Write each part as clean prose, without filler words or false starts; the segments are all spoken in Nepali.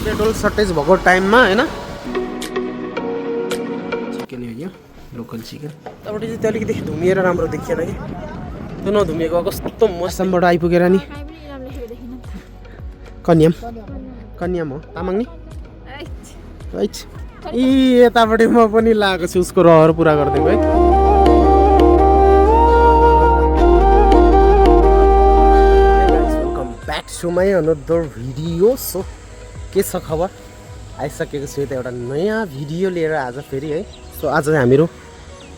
पेट्रोल सर्टेज भएको टाइममा हैन चिकन हो यो लोकल चिकन तपाईँ चाहिँ अलिकति धुमिएर राम्रो देखिएन कि त्यो नधुमिएको कस्तो मौसमबाट आइपुगेर नि कन्याम कन्याम हो तामाङ नि यी यतापट्टि म पनि लागेको छु उसको रहर पुरा गरिदिउँ है back to my another video सो के छ खबर आइसकेको छु यता एउटा नयाँ भिडियो लिएर आज फेरि है सो आज चाहिँ हामीहरू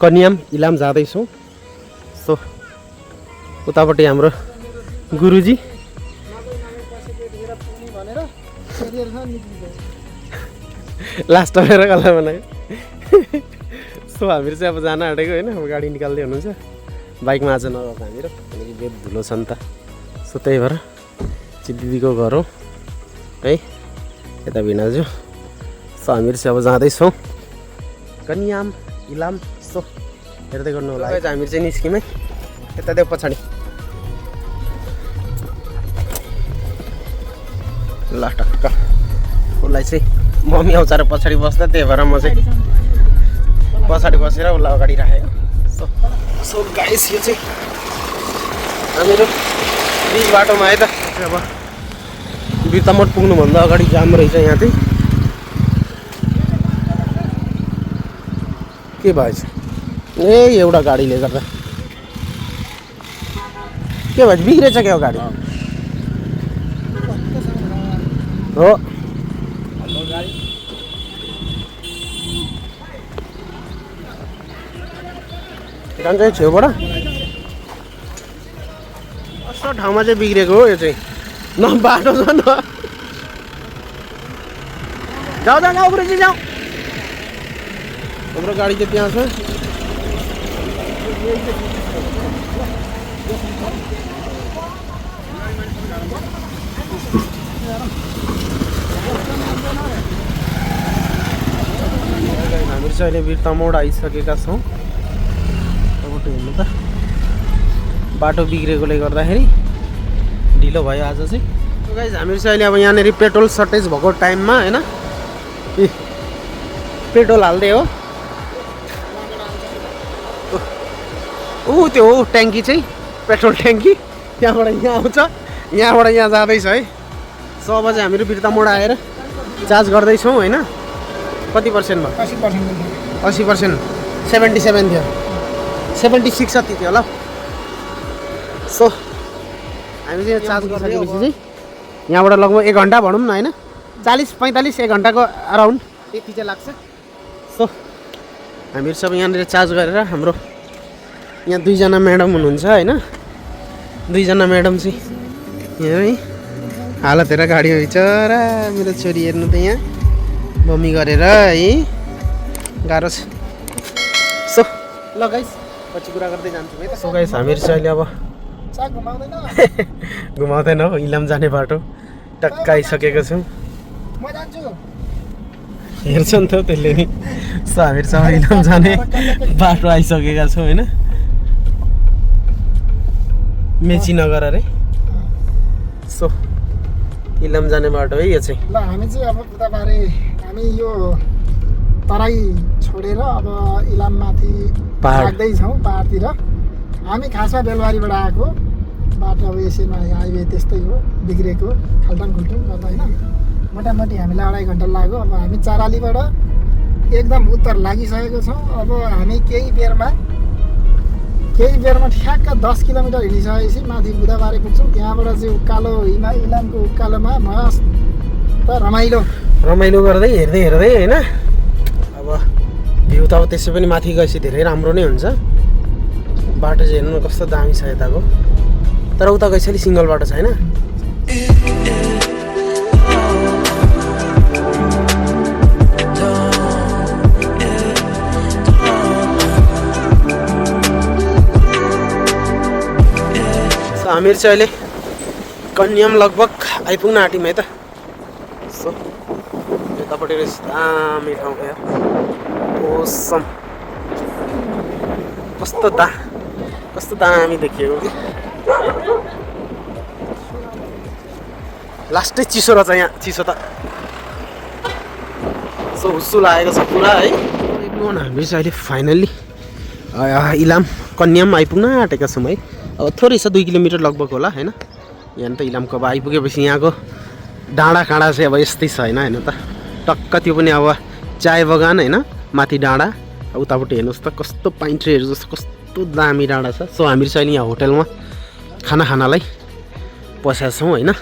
कन्याम इलाम जाँदैछौँ सो उतापट्टि हाम्रो गुरुजी लास्ट भएर कल्ला बनायो सो हामीहरू चाहिँ अब जान आँटेको होइन अब गाडी निकाल्दै हुनुहुन्छ बाइकमा आज नगएको हामीहरू किनकि बेद धुलो छ नि त सो त्यही भएर चाहिँ दिदीको घर हो है यता भिनाजु सो हामीहरू चाहिँ अब जाँदैछौँ कन्याम इलाम सो हेर्दै गर्नु होला हामीहरू चाहिँ निस्क्यौँ है यता देऊ पछाडि ल टक्क उसलाई चाहिँ मम्मी आउँछ र पछाडि बस्दा त्यही भएर म चाहिँ पछाडि बसेर उसलाई अगाडि राखेको सो सो गाइस यो चाहिँ हामीहरू बिच बाटोमा आयो त अब बिर्तामोड पुग्नुभन्दा अगाडि जाम रहेछ यहाँ चाहिँ के भएछ ए एउटा गाडीले गर्दा के भएछ बिग्रेछ क्या गाडी हो जान्छ छेउबाट कस्तो ठाउँमा चाहिँ बिग्रेको हो यो चाहिँ न बाटो छ न जाऊ जाऊ जाऊ गुरुजी जाऊ हाम्रो गाडी चाहिँ त्यहाँ छ हामीहरू चाहिँ अहिले बिर्तामोड आइसकेका छौँ हेर्नु त बाटो बिग्रेकोले गर्दाखेरि ढिलो भयो आज चाहिँ गाइस हामीहरू चाहिँ अहिले अब यहाँनिर पेट्रोल सर्टेज भएको टाइममा होइन पेट्रोल हाल्दै हो ऊ त्यो हो ट्याङ्की चाहिँ पेट्रोल ट्याङ्की त्यहाँबाट यहाँ आउँछ यहाँबाट यहाँ जाँदैछ है सो अब चाहिँ हामीहरू बिर्तामोड आएर चार्ज गर्दैछौँ होइन कति पर्सेन्ट भयो 80% 77 थियो 76 जति थियो होला सो हामी चाहिँ चार्ज गरिसकेपछि चाहिँ यहाँबाट लगभग 1 घन्टा भनौँ न होइन 40-45 1 घन्टाको अराउन्ड त्यति चाहिँ लाग्छ सो हामीहरू सब यहाँनिर चार्ज गरेर हाम्रो यहाँ 2 जना म्याडम हुनुहुन्छ होइन 2 जना म्याडम चाहिँ यहाँ है हालत हेरेर गाडी हुन्छ र मेरो छोरी हेर्नु त यहाँ मम्मी गरेर है गाह्रो छ सो ल गाइस पछि कुरा गर्दै जान्छु है त सो गाइस हामीहरू चाहिँ अहिले अब घुमाउँदैन हो इलाम जाने बाटो टक्क आइसकेको छौँ हेर्छ नि त त्यसले नि सो हामीहरू चाहिँ इलाम जाने बाटो आइसकेका छौँ होइन मेची नगर अरे सो इलाम जाने बाटो है यो चाहिँ ल हामी चाहिँ अब उताबारे हामी यो तराई छोडेर अब इलाम माथि लाग्दैछौँ पहाडतिर हामी खासमा बेलबारीबाट आएको बाटो अब यसैमा हाइवे त्यस्तै हो बिग्रेको खाल्टाङ खुल्टुङ गर्दा होइन मोटामोटी हामीलाई 2.5 घन्टा लाग्यो अब हामी चारालीबाट एकदम उत्तर लागिसकेको छौँ अब हामी केही बेरमा ठ्याक्क 10 किलोमिटर हिँडिसकेपछि माथि बुधबारे पुग्छौँ त्यहाँबाट चाहिँ उकालो इलामको उकालोमा मस्त रमाइलो गर्दै हेर्दै होइन अब भ्यू त अब त्यसै पनि माथि गएपछि धेरै राम्रो नै हुन्छ बाटो चाहिँ हेर्नु कस्तो दामी छ यताको तर उता गएपछि सिङ्गल बाटो छ होइन हामीहरू चाहिँ अहिले कन्याम लगभग आइपुग्न आँट्यौँ है त सो यतापट्टि रहेछ दामी ठाउँ यार ओसम कस्तो दामी देखिएको कि लास्टै चिसो रहेछ यहाँ चिसो त सो हुस्सु लागेको छ पुरा है हामी चाहिँ अहिले फाइनल्ली इलाम कन्याम आइपुग्न आँटेका छौँ है अब थोरै छ 2 किलोमिटर लगभग होला होइन यहाँ त इलामको अब आइपुगेपछि यहाँको डाँडा काँडा चाहिँ अब यस्तै छ होइन हेर्नु त टक्क त्यो पनि अब चाय बगान होइन माथि डाँडा उतापट्टि हेर्नुहोस् त कस्तो पाइन ट्रीहरू जस्तो कस्तो दामी डाँडा छ सो हामीहरू चाहिँ अहिले यहाँ होटलमा खानालाई पसेका छौँ होइन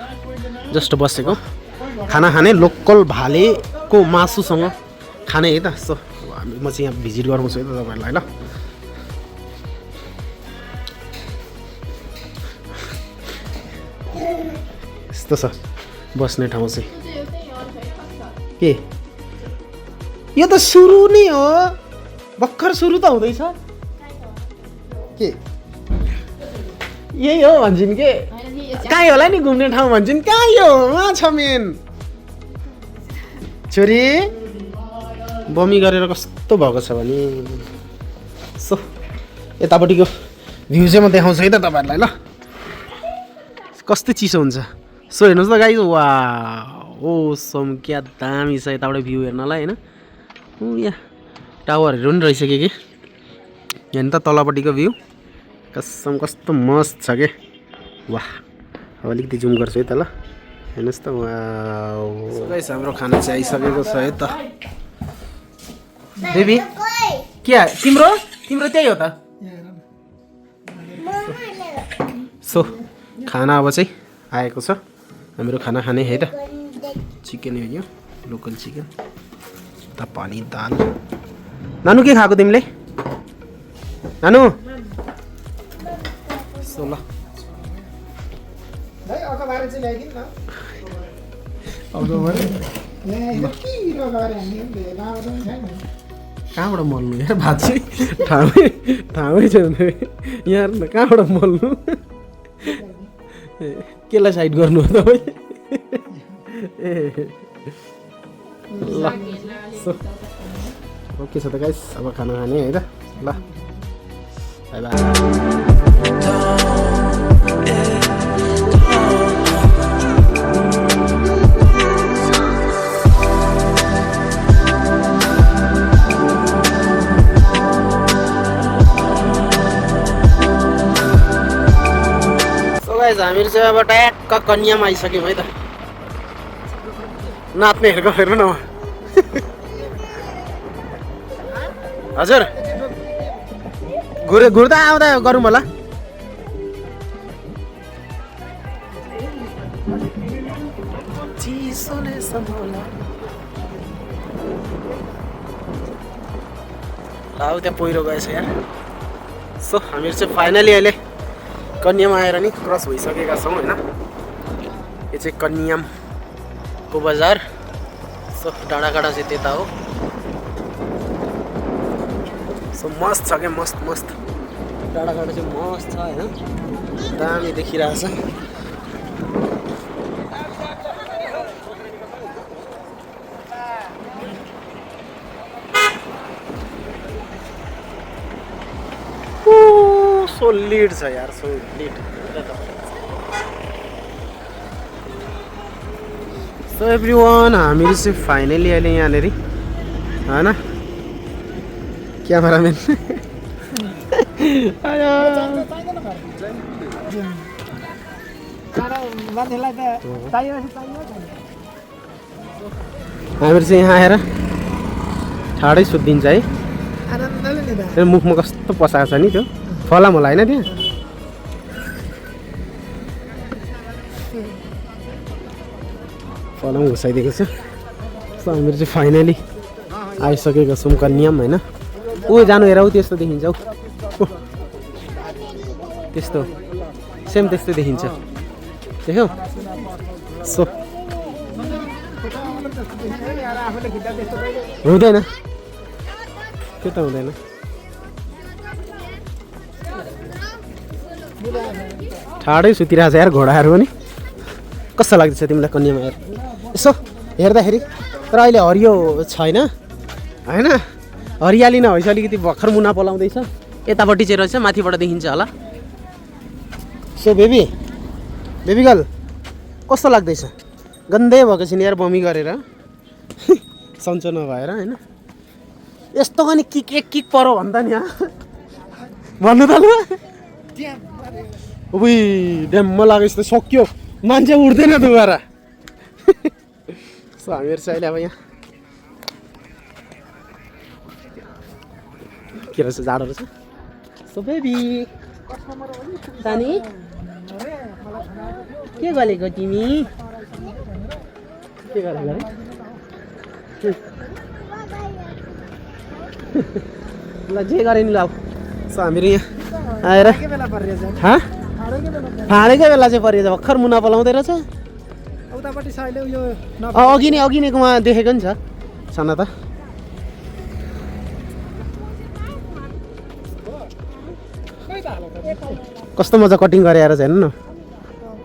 जस्ट बसेको खाना खाने लोकल भालेको मासुसँग खाने है त सो म चाहिँ यहाँ भिजिट गराउँछु है त तपाईँहरूलाई ल यस्तो छ बस्ने ठाउँ चाहिँ के यो त सुरु नै हो भर्खर सुरु त हुँदैछ के यही हो भन्छन् के कहीँ होला नि घुम्ने ठाउँ भन्छन् कहाँ यो उहाँ छ मेन छोरी बमी गरेर कस्तो भएको छ भने सो यतापट्टिको भ्यू चाहिँ म देखाउँछु है त तपाईँहरूलाई ल कस्तो चिसो हुन्छ सो हेर्नुहोस् त गाइज वा ओ सम क्या दामी छ यताबाट भ्यू हेर्नलाई होइन यहाँ टावरहरू पनि रहेछ के यहाँ त तलपट्टिको भ्यू कसम कस्तो मस्त छ के वाह अब अलिकति जुम गर्छु है त ल हेर्नुहोस् त वाह गाइस हाम्रो खाना चाहिँ आइसकेको छ है त बेबी के तिम्रो त्यही हो त सो खाना अब चाहिँ आएको छ हाम्रो खाना खाने है त चिकन हो यो लोकल चिकन त पानी दाल नानु के खाएको तिमीले नानु सो ल कहाँबाट मल्नु यार भात चाहिँ ठाउँै छैन यहाँ न कहाँबाट मल्नु केलाई साइड गर्नु हो तपाईँ ए ल ओके छ त गाइस अब खाना खाने है त ल बाई बाई हामीहरू चाहिँ अब ट्याक्क कन्यामा आइसक्यौँ है त नाच्नेहरूको हेर्नु न हजुर घुर्दा आउँदा गरौँ होला आऊ त्यहाँ पहिरो गएछ यार सो हामीहरू चाहिँ फाइनली अहिले कन्याम आएर नि क्रस भइसकेका छौँ होइन यो चाहिँ कन्यामको बजार सो डाँडा काँडा चाहिँ त्यता हो सो मस्त छ क्या मस्त डाँडा काँडा चाहिँ मस्त छ होइन दामी देखिरहेछ सोलिड छ यार सोलिड सो एभ्रिवान हामीहरू चाहिँ फाइनली अहिले यहाँनिर होइन क्यामेराम्यान हामीहरू चाहिँ यहाँ आएर ठाडै सुत्दिन्छ है मुखमा कस्तो पसाएको छ नि त्यो फलाम होला होइन त्यहाँ फलाम घुसाइदिएको छ सो हामीहरू चाहिँ फाइनली आइसकेको छौँ कन्याम होइन ऊ जानु हेर ऊ त्यस्तो देखिन्छ हौ त्यस्तो सेम त्यस्तो देखिन्छ देख्यौ सो हुँदैन त्यो त हुँदैन ठाडै सुतिरहेको छ यार घोडाहरू पनि कस्तो लाग्दैछ तिमीलाई कन्यामा हेर यसो हेर्दाखेरि तर अहिले हरियो छैन होइन हरियाली नभएपछि अलिकति भर्खर मुना पलाउँदैछ यतापट्टि चाहिँ रहेछ माथिबाट देखिन्छ होला सो बेबी गर्ल कस्तो लाग्दैछ गन्दै भएको छ नि यार बमी गरेर सन्चो नभएर होइन यस्तो पनि किक एक किक परो भन्दा नि भन्नु त ल उही ड्याममा लागेपछि त सक्यो मान्छे उठ्दैन दुबारा सो हामीहरू चाहिँ अहिले अब यहाँ के रहेछ जाडो रहेछ सो बेबी सानी के गरेको तिमी के गरेको ल जे गरे नि ल सो हामीहरू यहाँ आएर फाँडेकै बेला चाहिँ परिएछ भर्खर मुना पलाउँदै रहेछ अघि नैकोमा देखेको नि छ छन त कस्तो मजा कटिङ गरे आएर चाहिँ हेर्नु न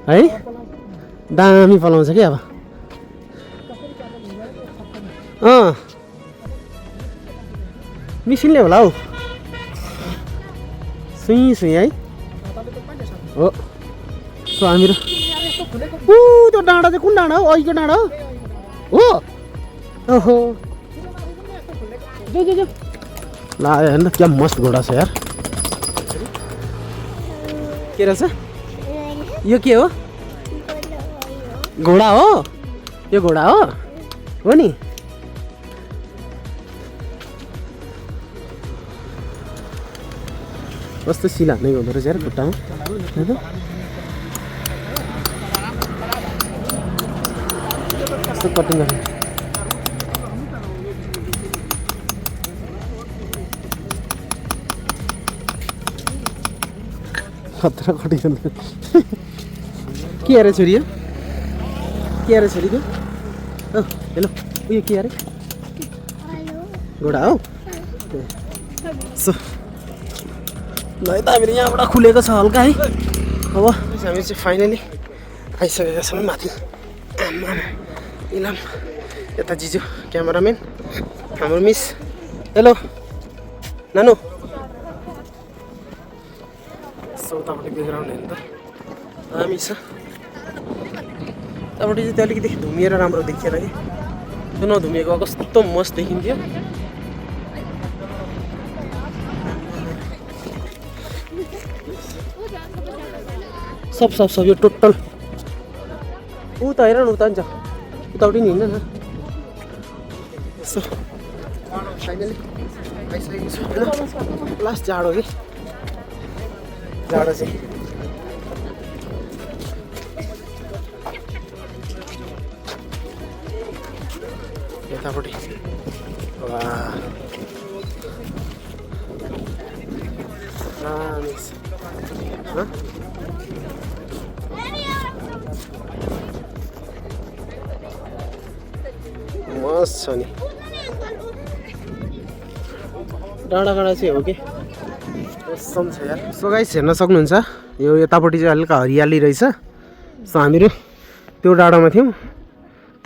है दामी पलाउँछ कि अब मिसिनले होला हौ सुई है हो सो हामीहरू त्यो डाँडा चाहिँ कुन डाँडा हो अहिलेको डाँडा हो ओहो जो ल हेर्नु क्या मस्त घोडा छ यार के रहेछ यो के हो घोडा हो यो घोडा हो नि कस्तो सिला हान्ने हुँदो रहेछ यार खुट्टामा कस्तो कटिङ गर्ने खतरा कटिङ गर्ने के अरे छोरी हो के अरे छोरीको हेलो उयो के अरे घोडा हो सो ल यता हामीहरू यहाँबाट खुलेको छ हल्का है अब हामी चाहिँ फाइनली आइसकेका छौँ माथि आमा इलाम यता जिजु क्यामेराम्यान हाम्रो मिस हेलो नानु सो उतापट्टि ब्याकग्राउन्ड हेर्नु त दामी छ उतापट्टि चाहिँ त्यो अलिकति धुमिएर राम्रो देखिएन कि त्यो नधुमिएको कस्तो मस्त देखिन्थ्यो सब यो टोटल उता हेर न उता नि छ उतापट्टि नि हिँड्न न यसो फाइनली आइसकेको छु होइन लास्ट जाडो कि जाडो चाहिँ यतापट्टि मस्त छ नि डाँडा चाहिँ हो कि कसम छ यार सो गाइस हेर्न सक्नुहुन्छ यो यतापट्टि चाहिँ हल्का हरियाली रहेछ सो हामीहरू त्यो डाँडामा थियौँ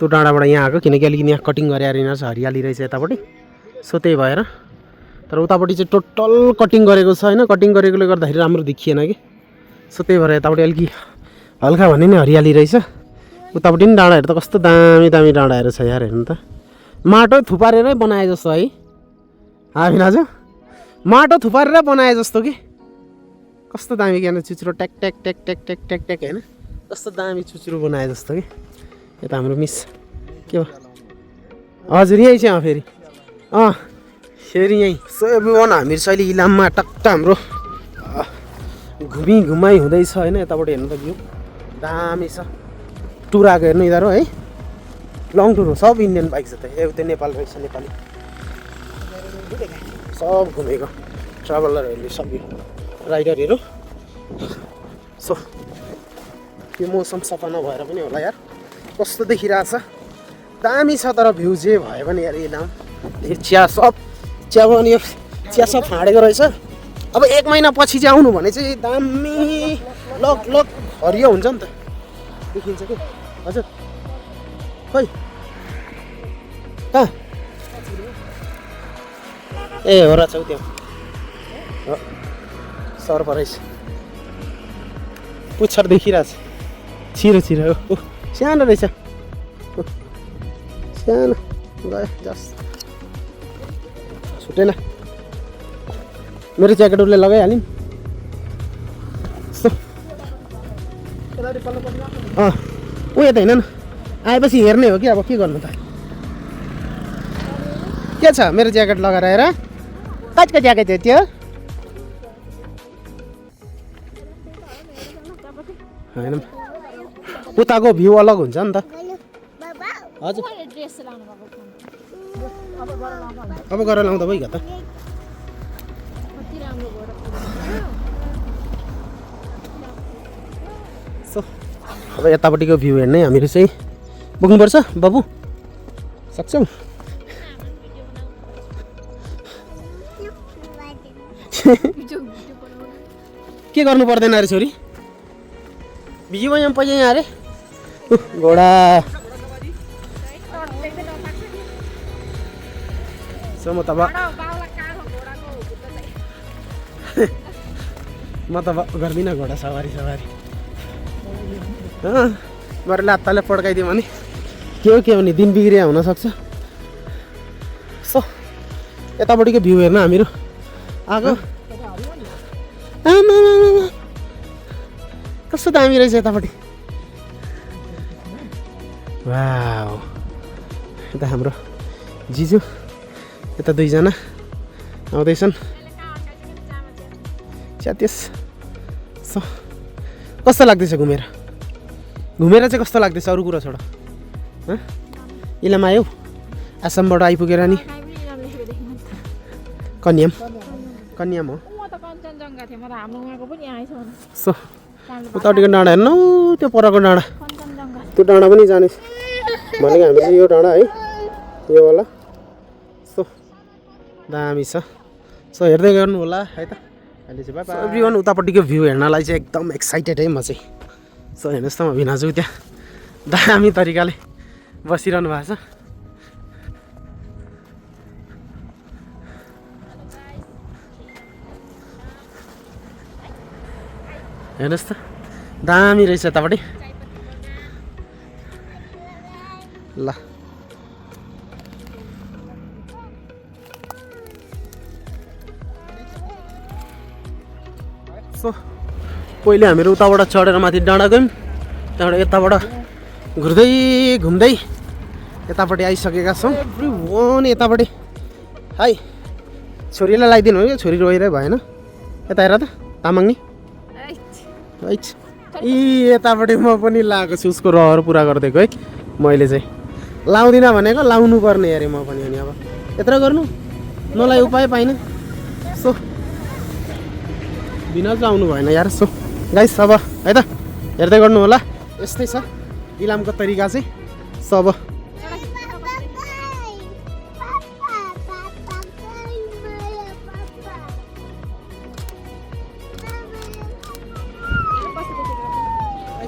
त्यो डाँडाबाट यहाँ आएको किनकि अलिकति यहाँ कटिङ गरेर छ हरियाली रहेछ यतापट्टि सो त्यही भएर तर उतापट्टि चाहिँ टोटल कटिङ गरेको छ होइन कटिङ गरेकोले गर्दाखेरि राम्रो देखिएन कि सो त्यही भएर यतापट्टि अलिकति हल्का भने नि हरियाली रहेछ उतापट्टि पनि डाँडाहरू त कस्तो दामी दामी डाँडाहरू छ यार हेर्नु त माटो थुपारेरै बनाए जस्तो है हामी आज माटो थुपारेर बनाए जस्तो कि कस्तो दामी क्या चुचुरो ट्याक ट्याक ट्याक ट्याक ट्याक ट्याक ट्याक होइन कस्तो दामी चुचुरो बनाए जस्तो कि यता हाम्रो मिस के हो हजुर यहीँ चाहिँ फेरि फेरि यहीँ सो एभ्रिवान हामीहरू चाहिँ अहिले इलाममा टक्क हाम्रो घुमाइ हुँदैछ होइन यताबाट हेर्नु त भ्यू दामी छ टुर आएको हेर्नु यिनीहरू है लङ टुर हो सब इन्डियन बाइक छ त एउटा नेपाल रहेछ नेपाली सब घुमेको ट्राभलरहरूले सबै राइडरहरू सो त्यो मौसम सफा नभएर पनि होला यार कस्तो देखिरहेछ दामी छ तर भ्यू जे भयो भने यार इलाम चिया पनि चिया सब फाँडेको रहेछ अब 1 महिना पछि चाहिँ आउनु भने चाहिँ दामी लक हरियो हुन्छ नि त देखिन्छ कि हजुर खै कहाँ ए हो र छौ त्यो सर परेछ पुच्छर देखिरहेछ छिरो सानो रहेछ सानो गयो जस छुटेन मेरो ज्याकेटहरूले लगाइहाल्यो नि उयो त होइन न आएपछि हेर्ने हो कि अब के गर्नु त के छ मेरो ज्याकेट लगाएर हेर कतिको ज्याकेट हो त्यो होइन उताको भ्यू अलग हुन्छ नि त हजुर अब गरेर लाउँदा भइगयो त अब यतापट्टिको भ्यू हेर्ने हामीहरू चाहिँ बोक्नुपर्छ बाबु सक्छौ के गर्नु पर्दैन अरे छोरी भिडियोमा यहाँ पैसा यहाँ अरे घोडा सो म त गर्दिनँ घोडा सवारी मेरो लात्ताले पड्काइदियो भने के हो भने दिन बिग्रिया हुनसक्छ सो यतापट्टिको भ्यू हेर्न हामीहरू आएको कस्तो दामी रहेछ यतापट्टि वाउ यता हाम्रो जिजु यता दुईजना आउँदैछन् च्यातिस सो कस्तो लाग्दैछ घुमेर चाहिँ कस्तो लाग्दैछ अरू कुरा छोड इलाम आयौ आसामबाट आइपुगेर नि कन्याम हो सो उतापट्टिको डाँडा हेर्नु त्यो परको डाँडा त्यो डाँडा पनि जाने भनेको हामी चाहिँ यो डाँडा है यो वाला सो दामी छ सो हेर्दै गर्नु होला है त अहिले चाहिँ बाबा एभ्रिवान उतापट्टिको भ्यू हेर्नलाई चाहिँ एकदम एक्साइटेड है म चाहिँ सो हेर्नुहोस् त म भिनाजु त्यहाँ दामी तरिकाले बसिरहनु भएको छ हेर्नुहोस् त दामी रहेछ यतापट्टि ल सो पहिले हामीहरू उताबाट चढेर माथि डाँडा गयौँ त्यहाँबाट यताबाट घुम्दै यतापट्टि आइसकेका छौँ एभ्रिवान यतापट्टि हाई छोरीलाई लगाइदिनु हो क्या छोरी रोइरै भएन यता हेर त तामाङ नि यतापट्टि म पनि लगाएको छु उसको रहर पुरा गरिदिएको है मैले चाहिँ लाउँदिनँ भनेको लाउनु पर्ने अरे म पनि अनि अब यत्र गर्नु नलाई उपाय पाइनँ सो बिना चाहिँ आउनु भएन यार सो गाइस अब है त हेर्दै गर्नु होला यस्तै छ इलामको तरिका चाहिँ सो अब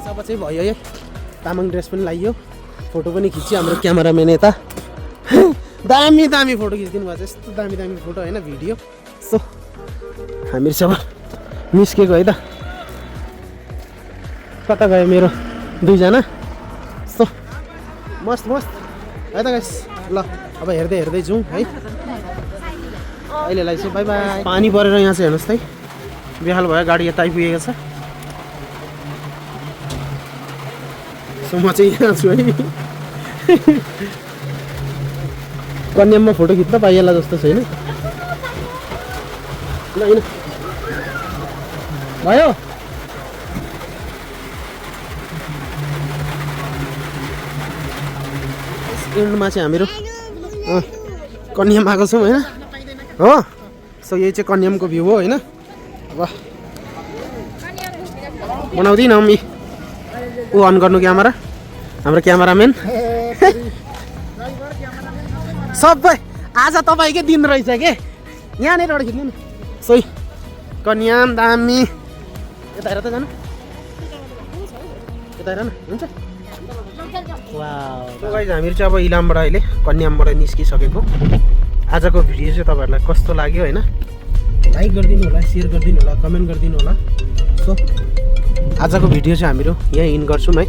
अब चाहिँ भयो है तामाङ ड्रेस पनि लगाइयो फोटो पनि खिच्यो हाम्रो क्यामेराम्यान यता दामी फोटो खिचिदिनु भएको छ यस्तो दामी फोटो होइन भिडियो सो हामीहरू चाहिँ अब निस्केको है त कता गयो मेरो दुईजना सो मस्त है त गाइस ल अब हेर्दै जाउँ है अहिलेलाई चाहिँ बाई बाई पानी परेर यहाँ चाहिँ हेर्नुहोस् त बेहाल भयो गाडी यता आइपुगेको छ सो म चाहिँ यहाँ छु है कन्याममा फोटो खिच्न पाइएला जस्तो छैन ल होइन भयो एन्डमा चाहिँ हामीहरू कन्याम आएको छौँ होइन हो सो यही चाहिँ कन्यामको भ्यू हो होइन अब बनाउँदिनँ मम्मी ऊ अन गर्नु क्यामेरा हाम्रो क्यामेराम्यान सबै आज तपाईँकै दिन रहेछ के यहाँनिर खिच्नु न सोही कन्याम दामी यता हेर त जानु यता हेर न हुन्छ गाइस हामीहरू चाहिँ अब इलामबाट अहिले कन्यामबाट निस्किसकेको आजको भिडियो चाहिँ तपाईँहरूलाई कस्तो लाग्यो होइन लाइक गरिदिनु होला सेयर गरिदिनु होला कमेन्ट गरिदिनु होला सो आजको भिडियो चाहिँ हामीहरू यहीँ इन गर्छौँ है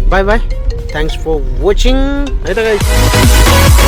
bye bye thanks for watching है त गाइस।